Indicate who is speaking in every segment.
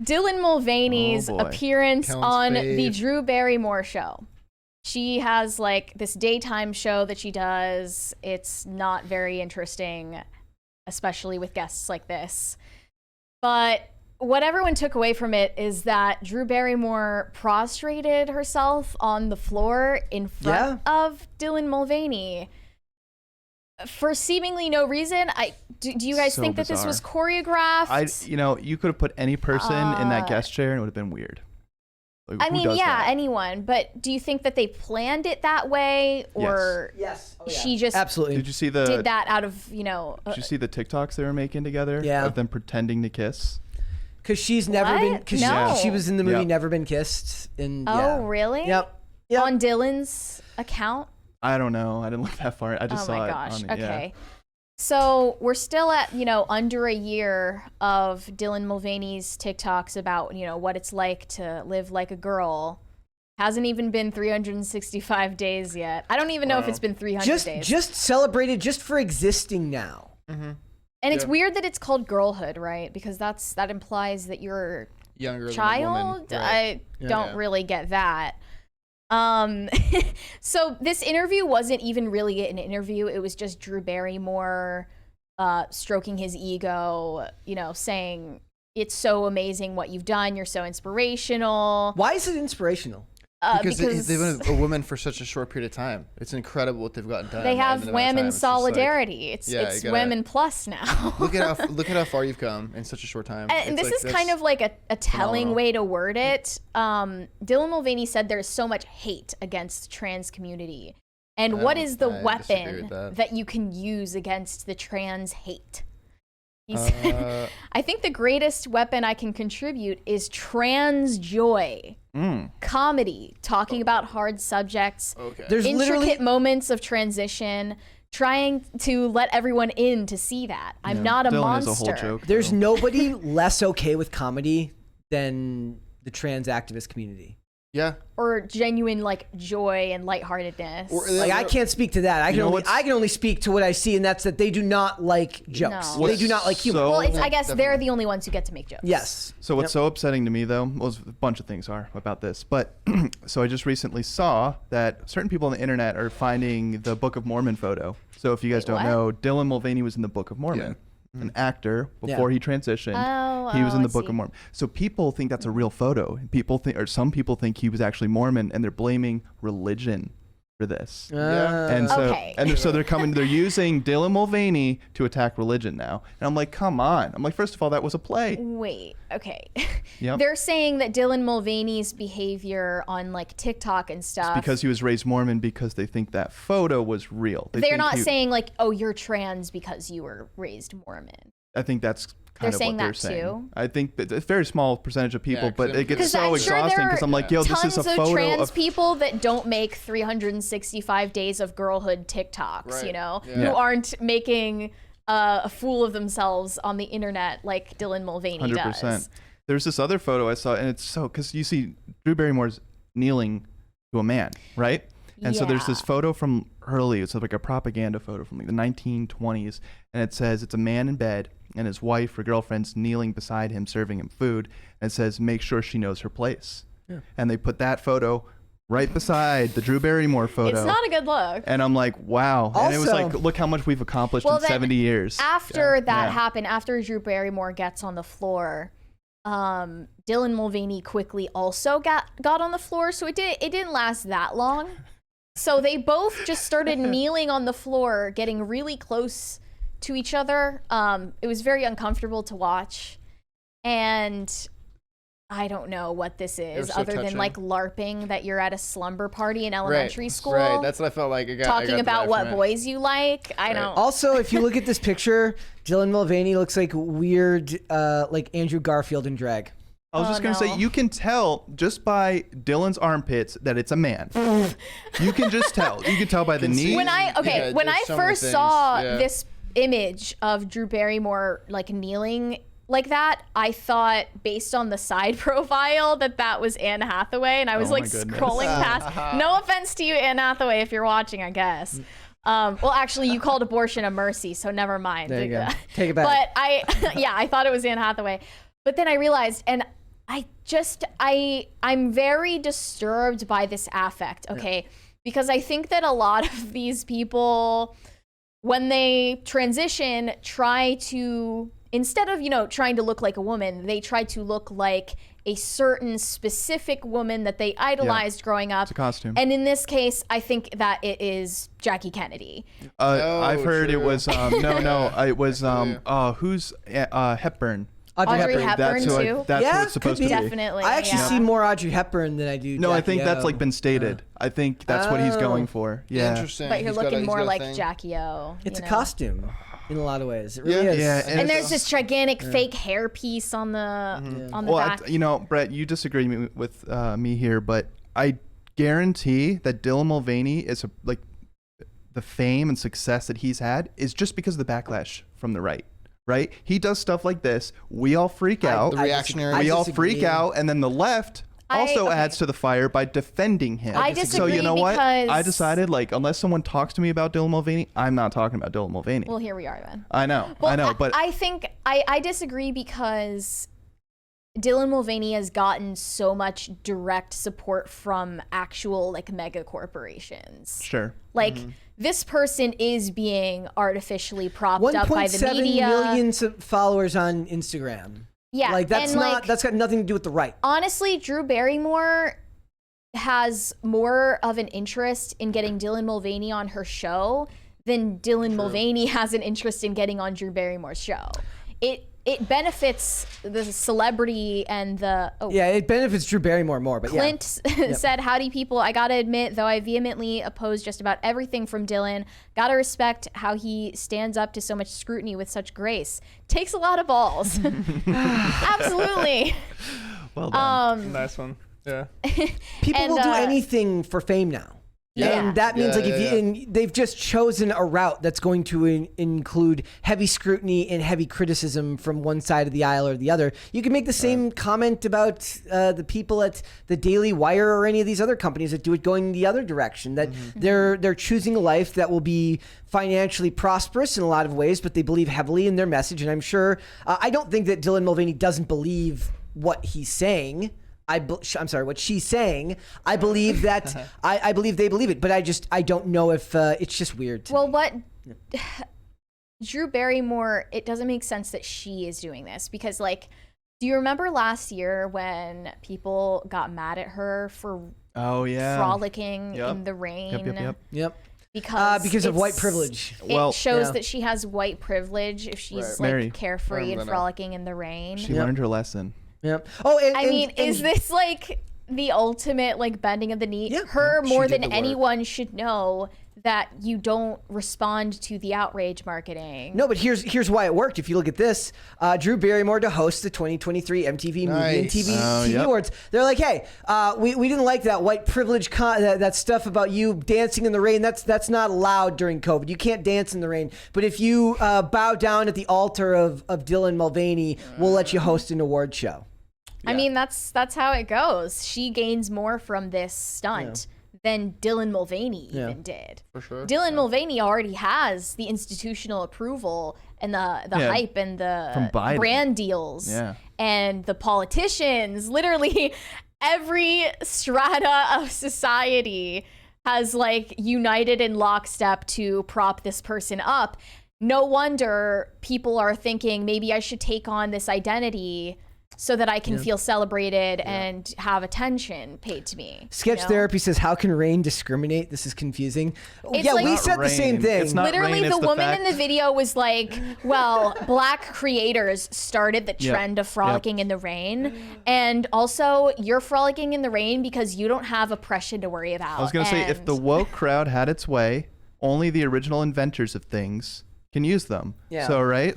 Speaker 1: Dylan Mulvaney's appearance on the Drew Barrymore show. She has like this daytime show that she does. It's not very interesting, especially with guests like this. But what everyone took away from it is that Drew Barrymore prostrated herself on the floor in front of Dylan Mulvaney for seemingly no reason. Do you guys think that this was choreographed?
Speaker 2: You could have put any person in that guest chair and it would have been weird. Like,
Speaker 1: anyone. But do you think that they planned it that way, or
Speaker 3: yes. Oh, yeah.
Speaker 1: she just
Speaker 3: absolutely
Speaker 2: did that out of
Speaker 1: Did
Speaker 2: you see the TikToks they were making together?
Speaker 3: Yeah,
Speaker 2: of them pretending to kiss.
Speaker 3: Because she's never been. Because she was in the movie Never Been Kissed.
Speaker 1: Really?
Speaker 3: Yep.
Speaker 1: On Dylan's account.
Speaker 2: I don't know. I didn't look that far. I just saw it.
Speaker 1: Oh my gosh. Okay. So we're still at, under a year of Dylan Mulvaney's TikToks about, what it's like to live like a girl. Hasn't even been 365 days yet. I don't even know if it's been 300 days.
Speaker 3: Just celebrated just for existing now.
Speaker 1: Mm-hmm. And it's weird that it's called girlhood, right? Because that implies that you're
Speaker 4: younger
Speaker 1: child.
Speaker 4: Than a woman. Right.
Speaker 1: I don't really get that. So this interview wasn't even really an interview. It was just Drew Barrymore stroking his ego, saying it's so amazing what you've done. You're so inspirational.
Speaker 3: Why is it inspirational?
Speaker 4: Because they've been a woman for such a short period of time. It's incredible what they've gotten done.
Speaker 1: They have women solidarity. It's women plus now.
Speaker 4: look at how far you've come in such a short time.
Speaker 1: And this is kind of like a telling way to word it. Dylan Mulvaney said there's so much hate against the trans community. And what is the weapon that you can use against the trans hate? He said, I think the greatest weapon I can contribute is trans joy. Comedy, talking about hard subjects, there's intricate moments of transition, trying to let everyone in to see that. I'm not a monster.
Speaker 2: Is a whole joke,
Speaker 3: there's nobody less okay with comedy than the trans activist community.
Speaker 4: Yeah.
Speaker 1: Or genuine joy and lightheartedness.
Speaker 3: I can't speak to that. I can only speak to what I see, and that's that they do not like jokes.
Speaker 1: No.
Speaker 3: They do not like humor.
Speaker 1: Well, I guess they're the only ones who get to make jokes.
Speaker 3: Yes.
Speaker 2: So what's so upsetting to me, though, a bunch of things are about this, but so I just recently saw that certain people on the internet are finding the Book of Mormon photo. So if you guys don't know, Dylan Mulvaney was in the Book of Mormon. An actor before he transitioned. He was in the Book of Mormon. So people think that's a real photo. Some people think he was actually Mormon, and they're blaming religion for this. And so they're using Dylan Mulvaney to attack religion now. And I'm like, come on. I'm like, first of all, that was a play.
Speaker 1: Wait, okay.
Speaker 2: Yep.
Speaker 1: They're saying that Dylan Mulvaney's behavior on TikTok and stuff.
Speaker 2: It's because he was raised Mormon, because they think that photo was real.
Speaker 1: They're not saying you're trans because you were raised Mormon.
Speaker 2: I think that's kind of what they're saying.
Speaker 1: Too?
Speaker 2: I think that it's a very small percentage of people, but it gets so exhausting because I'm like, yo, this is a photo
Speaker 1: of trans people that don't make 365 days of girlhood TikToks, who aren't making a fool of themselves on the internet like Dylan Mulvaney
Speaker 2: 100%.
Speaker 1: does.
Speaker 2: There's this other photo I saw, and it's because you see Drew Barrymore's kneeling to a man, right? And so there's this photo from early, it's like a propaganda photo from the 1920s, and it says it's a man in bed and his wife or girlfriend's kneeling beside him serving him food, and it says make sure she knows her place. And they put that photo right beside the Drew Barrymore photo.
Speaker 1: It's not a good look.
Speaker 2: And I'm like, wow.
Speaker 3: Also,
Speaker 2: and it was like, look how much we've accomplished in 70 years.
Speaker 1: After that happened, after Drew Barrymore gets on the floor, Dylan Mulvaney quickly also got on the floor, so it didn't last that long. So they both just started kneeling on the floor, getting really close to each other. It was very uncomfortable to watch. And I don't know what this is other than LARPing that you're at a slumber party in elementary school.
Speaker 4: Right, that's what I felt like.
Speaker 1: Talking about what boys you like. I don't.
Speaker 3: Also, if you look at this picture, Dylan Mulvaney looks like weird, like Andrew Garfield in drag.
Speaker 2: I was just going to say, you can tell just by Dylan's armpits that it's a man. You can just tell. You can tell by the knees.
Speaker 1: When I first saw this image of Drew Barrymore kneeling like that, I thought based on the side profile that was Anne Hathaway, and I was scrolling past. No offense to you, Anne Hathaway, if you're watching, I guess. Well, actually, you called abortion a mercy, so never mind.
Speaker 3: There you go. Take it back.
Speaker 1: But I thought it was Anne Hathaway. But then I realized, and I'm very disturbed by this affect, okay? Because I think that a lot of these people, when they transition, try to, instead of, trying to look like a woman, they try to look like a certain specific woman that they idolized growing up.
Speaker 2: It's a costume.
Speaker 1: And in this case, I think that it is Jackie Kennedy.
Speaker 2: I've heard it was it was who's Hepburn.
Speaker 1: Audrey Hepburn too.
Speaker 2: That's what it's supposed to be.
Speaker 1: Definitely.
Speaker 3: I actually see more Audrey Hepburn than I do.
Speaker 2: No,
Speaker 3: Jackie
Speaker 2: I think that's like been stated. I think that's what he's going for. Yeah.
Speaker 4: Interesting.
Speaker 1: But you're looking more like Jackie O.
Speaker 3: It's a costume in a lot of ways. It really is.
Speaker 2: Yeah,
Speaker 1: and there's this gigantic fake hair piece on the on the back.
Speaker 2: Brett, you disagree with me here, but I guarantee that Dylan Mulvaney is the fame and success that he's had is just because of the backlash from the right. Right? He does stuff like this. We all freak out.
Speaker 4: The reactionary.
Speaker 2: We all freak out, and then the left also adds to the fire by defending him.
Speaker 1: I disagree.
Speaker 2: So you know what? I decided unless someone talks to me about Dylan Mulvaney, I'm not talking about Dylan Mulvaney.
Speaker 1: Well, here we are then.
Speaker 2: I know. But
Speaker 1: I think I disagree because Dylan Mulvaney has gotten so much direct support from actual mega corporations.
Speaker 2: Sure.
Speaker 1: This person is being artificially propped up by the
Speaker 3: 1.7
Speaker 1: media.
Speaker 3: million followers on Instagram.
Speaker 1: Yeah,
Speaker 3: that's got nothing to do with the right.
Speaker 1: Honestly, Drew Barrymore has more of an interest in getting Dylan Mulvaney on her show than Dylan Mulvaney has an interest in getting on Drew Barrymore's show. It benefits the celebrity and the...
Speaker 3: it benefits Drew Barrymore more, but
Speaker 1: Clint said, howdy people, I gotta admit, though I vehemently oppose just about everything from Dylan, gotta respect how he stands up to so much scrutiny with such grace. Takes a lot of balls. Absolutely.
Speaker 2: Well done.
Speaker 4: Nice one. Yeah.
Speaker 3: People will do anything for fame now. And that means and they've just chosen a route that's going to include heavy scrutiny and heavy criticism from one side of the aisle or the other. You can make the same comment about the people at the Daily Wire or any of these other companies that do it going the other direction, that they're choosing a life that will be financially prosperous in a lot of ways, but they believe heavily in their message. And I'm sure, I don't think that Dylan Mulvaney doesn't believe what he's saying. I'm sorry, what she's saying. I believe that I believe they believe it, but I don't know if it's just weird.
Speaker 1: Drew Barrymore, it doesn't make sense that she is doing this because do you remember last year when people got mad at her for frolicking in the rain?
Speaker 3: Yep. Because of white privilege.
Speaker 1: It shows that she has white privilege if she's carefree and frolicking in the rain.
Speaker 2: She learned her lesson.
Speaker 3: Yep.
Speaker 1: Is this the ultimate bending of the knee?
Speaker 3: Yeah.
Speaker 1: Her more than anyone should know that you don't respond to the outrage marketing.
Speaker 3: No, but here's why it worked. If you look at this, Drew Barrymore to host the 2023 MTV Movie and TV Awards. They're like, hey, we didn't like that white privilege that stuff about you dancing in the rain. That's not allowed during COVID. You can't dance in the rain. But if you bow down at the altar of Dylan Mulvaney, we'll let you host an award show.
Speaker 1: I mean, that's how it goes. She gains more from this stunt than Dylan Mulvaney even did.
Speaker 4: For sure.
Speaker 1: Dylan Mulvaney already has the institutional approval and the hype and the brand deals and the politicians. Literally every strata of society has united in lockstep to prop this person up. No wonder people are thinking maybe I should take on this identity so that I can feel celebrated and have attention paid to me.
Speaker 3: Sketch Therapy says, how can rain discriminate? This is confusing.
Speaker 1: It's
Speaker 3: we said the same thing.
Speaker 2: It's not
Speaker 1: literally
Speaker 2: rain,
Speaker 1: the woman in the video was black creators started the trend of frolicking in the rain. And also, you're frolicking in the rain because you don't have oppression to worry about.
Speaker 2: I was going to say, if the woke crowd had its way, only the original inventors of things can use them.
Speaker 3: Yeah.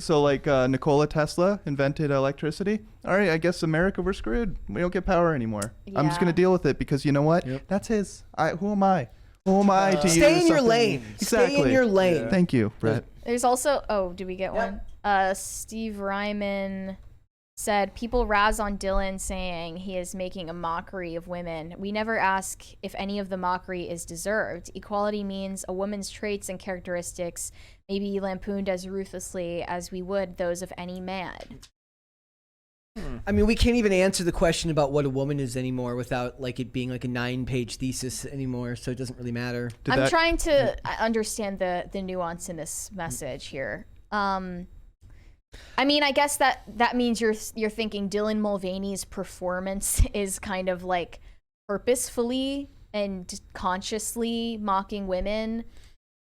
Speaker 2: So Nikola Tesla invented electricity. All right, I guess America, we're screwed. We don't get power anymore. I'm just gonna deal with it because you know what? That's his. Who am I? Who am I to use
Speaker 3: stay in your
Speaker 2: something?
Speaker 3: lane.
Speaker 2: Exactly.
Speaker 3: Stay in your lane.
Speaker 2: Yeah. Thank you, Brett.
Speaker 1: There's also did we get one? Steve Ryman said, people razz on Dylan saying he is making a mockery of women. We never ask if any of the mockery is deserved. Equality means a woman's traits and characteristics may be lampooned as ruthlessly as we would those of any man.
Speaker 3: I mean, we can't even answer the question about what a woman is anymore without like it being like a 9-page thesis anymore, so it doesn't really matter.
Speaker 1: I'm trying to understand the nuance in this message here. I mean, I guess that means you're thinking Dylan Mulvaney's performance is kind of like purposefully and consciously mocking women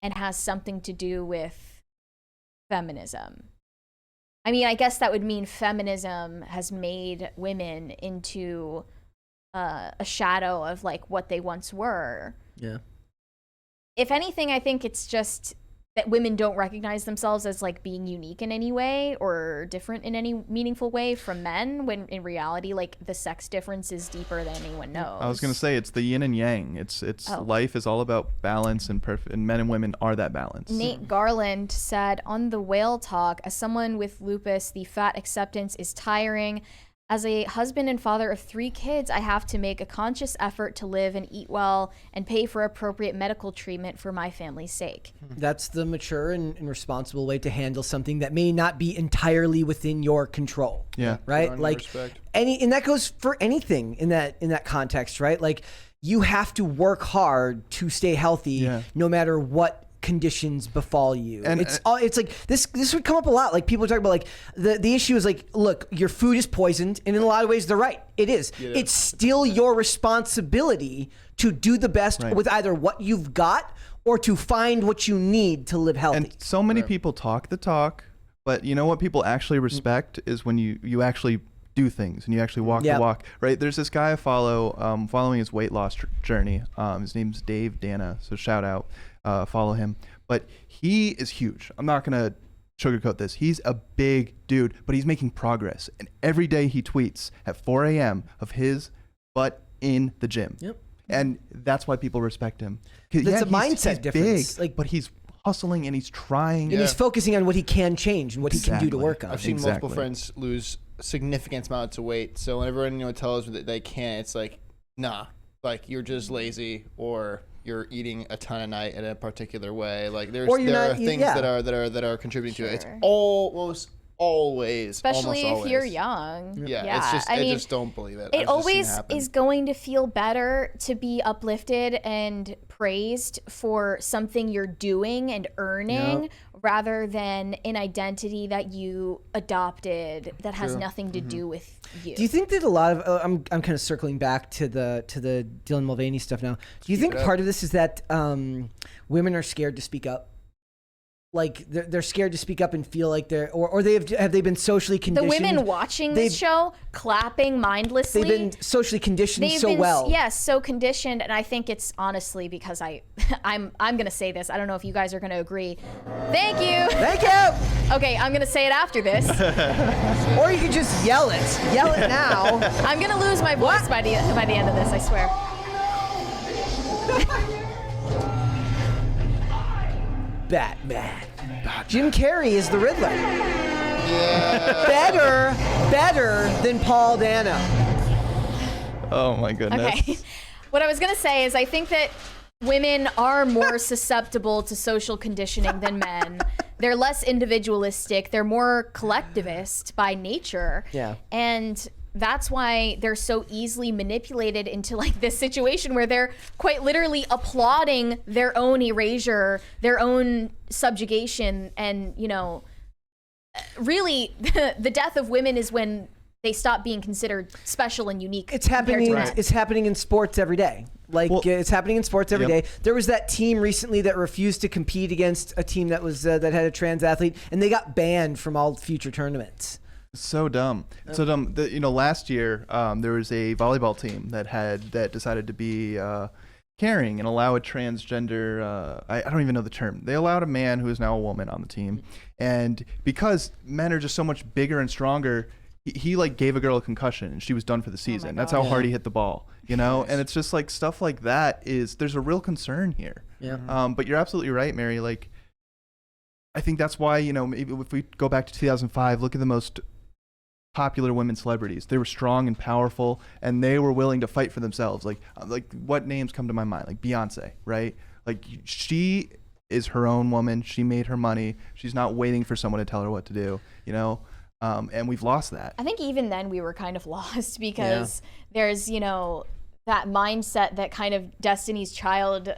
Speaker 1: and has something to do with feminism. I mean, I guess that would mean feminism has made women into a shadow of like what they once were.
Speaker 3: Yeah.
Speaker 1: If anything, I think it's just that women don't recognize themselves as like being unique in any way or different in any meaningful way from men, when in reality, like the sex difference is deeper than anyone knows.
Speaker 2: I was gonna say it's the yin and yang. It's life is all about balance, and men and women are that balance.
Speaker 1: Nate Garland said on the Whale Talk, as someone with lupus, the fat acceptance is tiring. As a husband and father of 3 kids, I have to make a conscious effort to live and eat well and pay for appropriate medical treatment for my family's sake.
Speaker 3: That's the mature and responsible way to handle something that may not be entirely within your control.
Speaker 2: Yeah.
Speaker 3: Right? Like and that goes for anything in that context, right? Like you have to work hard to stay healthy no matter what conditions befall you. And it's like this would come up a lot. Like people talk about like the issue is like, look, your food is poisoned, and in a lot of ways they're right. It is. It's still your responsibility to do the best with either what you've got or to find what you need to live healthy.
Speaker 2: And so many people talk the talk, but you know what people actually respect is when you actually do things and you actually walk the walk, right? There's this guy I follow, following his weight loss journey. His name's Dave Dana, so shout out. Follow him, but he is huge. I'm not gonna sugarcoat this. He's a big dude, but he's making progress, and every day he tweets at 4 a.m. of his butt in the gym.
Speaker 3: Yep.
Speaker 2: And that's why people respect him.
Speaker 3: It's a mindset difference.
Speaker 2: Big, like, but he's hustling and he's trying.
Speaker 3: And he's focusing on what he can change and what he can do to work on.
Speaker 4: I've seen multiple friends lose significant amounts of weight. So whenever anyone tells me that they can't, it's like, nah, like you're just lazy, or you're eating a ton a night in a particular way. Like there are things that are contributing to it. It's almost always,
Speaker 1: especially if you're young.
Speaker 4: Yeah. It's just, I just don't believe it.
Speaker 1: It always is going to feel better to be uplifted and praised for something you're doing and earning rather than an identity that you adopted that has nothing to do with you.
Speaker 3: Do you think that a lot of I'm kind of circling back to the Dylan Mulvaney stuff now. Do you think part of this is that women are scared to speak up? Like they're scared to speak up and feel like they're, or have they been socially conditioned?
Speaker 1: The women watching this show, clapping mindlessly.
Speaker 3: They've been socially conditioned well.
Speaker 1: Yes, so conditioned, and I think it's honestly because I'm gonna say this. I don't know if you guys are gonna agree. Thank you.
Speaker 3: Thank you.
Speaker 1: Okay, I'm gonna say it after this.
Speaker 3: Or you could just yell it. Yell it now.
Speaker 1: I'm gonna lose my voice by the end of this. I swear.
Speaker 3: Batman. Jim Carrey is the Riddler. Yeah. Better than Paul Dano.
Speaker 2: Oh my goodness.
Speaker 1: Okay. What I was gonna say is I think that women are more susceptible to social conditioning than men. They're less individualistic. They're more collectivist by nature.
Speaker 3: Yeah.
Speaker 1: And that's why they're so easily manipulated into like this situation where they're quite literally applauding their own erasure, their own subjugation, and really the death of women is when they stop being considered special and unique.
Speaker 3: It's happening. It's happening in sports every day. It's happening in sports every day. There was that team recently that refused to compete against a team that was that had a trans athlete, and they got banned from all future tournaments.
Speaker 2: So dumb. So dumb. Last year there was a volleyball team that decided to be caring and allow a transgender. I don't even know the term. They allowed a man who is now a woman on the team, and because men are just so much bigger and stronger, he like gave a girl a concussion and she was done for the season. That's how hard he hit the ball. And it's just like stuff like that there's a real concern here.
Speaker 3: Yeah.
Speaker 2: But you're absolutely right, Mary. Like, I think that's why maybe if we go back to 2005, look at the most popular women celebrities. They were strong and powerful, and they were willing to fight for themselves. Like what names come to my mind? Like Beyonce, right? Like she is her own woman. She made her money. She's not waiting for someone to tell her what to do. and we've lost that.
Speaker 1: I think even then we were kind of lost because there's, that mindset that kind of Destiny's Child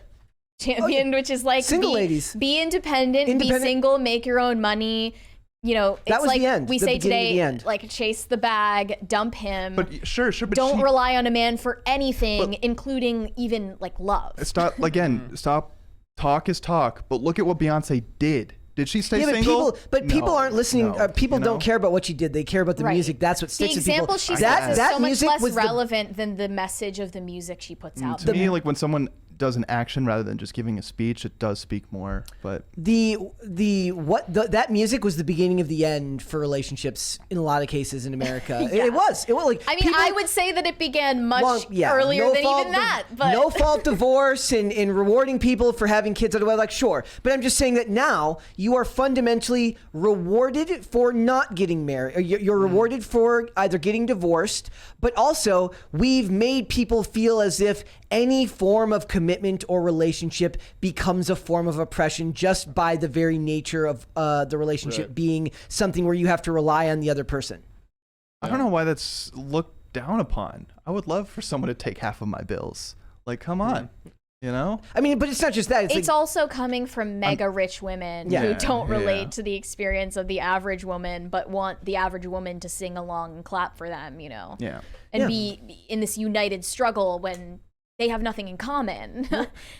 Speaker 1: championed, which is like
Speaker 3: single ladies.
Speaker 1: Be independent, be single, make your own money. It's
Speaker 3: that was
Speaker 1: like
Speaker 3: the end,
Speaker 1: we
Speaker 3: the
Speaker 1: say
Speaker 3: beginning of the
Speaker 1: today,
Speaker 3: end.
Speaker 1: like chase the bag, dump him.
Speaker 2: But sure, but
Speaker 1: don't rely on a man for anything, including even like love.
Speaker 2: Stop again. Stop. Talk is talk. But look at what Beyonce did. Did she stay single?
Speaker 3: People aren't listening. People don't care about what she did. They care about the music. That's what sticks
Speaker 1: the
Speaker 3: to people.
Speaker 1: The example she says is so much less relevant than the message of the music she puts out.
Speaker 2: To me, like when someone does an action rather than just giving a speech, it does speak more. But
Speaker 3: that music was the beginning of the end for relationships in a lot of cases in America. It was like.
Speaker 1: I mean, I would say that it began much earlier than even that. But
Speaker 3: no fault divorce and rewarding people for having kids out of wedlock, sure. But I'm just saying that now you are fundamentally rewarded for not getting married. Or you're rewarded for either getting divorced, but also we've made people feel as if any form of commitment or relationship becomes a form of oppression just by the very nature of the relationship being something where you have to rely on the other person.
Speaker 2: I don't know why that's looked down upon. I would love for someone to take half of my bills. Like, come on. I
Speaker 3: mean, but it's not just that.
Speaker 1: It's also coming from mega rich women who don't relate to the experience of the average woman, but want the average woman to sing along and clap for them, and be in this united struggle when they have nothing in common.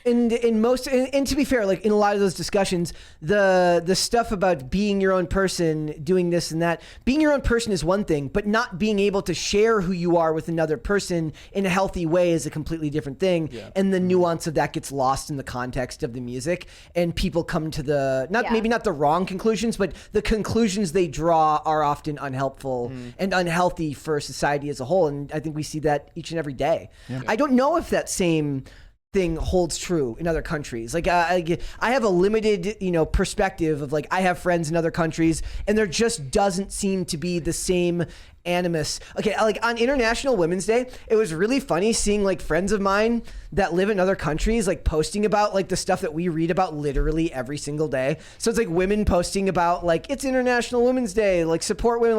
Speaker 3: And to be fair, like in a lot of those discussions, the stuff about being your own person, doing this and that, being your own person is one thing, but not being able to share who you are with another person in a healthy way is a completely different thing. Yeah. And the nuance of that gets lost in the context of the music, and people come to maybe not the wrong conclusions, but the conclusions they draw are often unhelpful and unhealthy for society as a whole. And I think we see that each and every day. Yeah. I don't know if that same thing holds true in other countries. Like I have a limited, perspective of like, I have friends in other countries and there just doesn't seem to be the same animus. Okay. Like on International Women's Day, it was really funny seeing like friends of mine that live in other countries, like posting about like the stuff that we read about literally every single day. So it's like women posting about like, it's International Women's Day, like support women.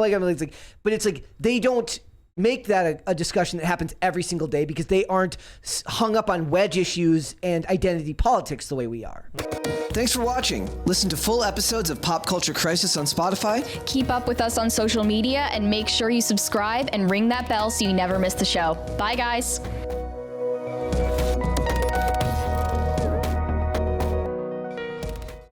Speaker 3: But it's like, they don't make that a discussion that happens every single day because they aren't hung up on wedge issues and identity politics the way we are. Thanks for watching. Listen to full episodes of Pop Culture Crisis on Spotify.
Speaker 1: Keep up with us on social media and make sure you subscribe and ring that bell so you never miss the show. Bye, guys.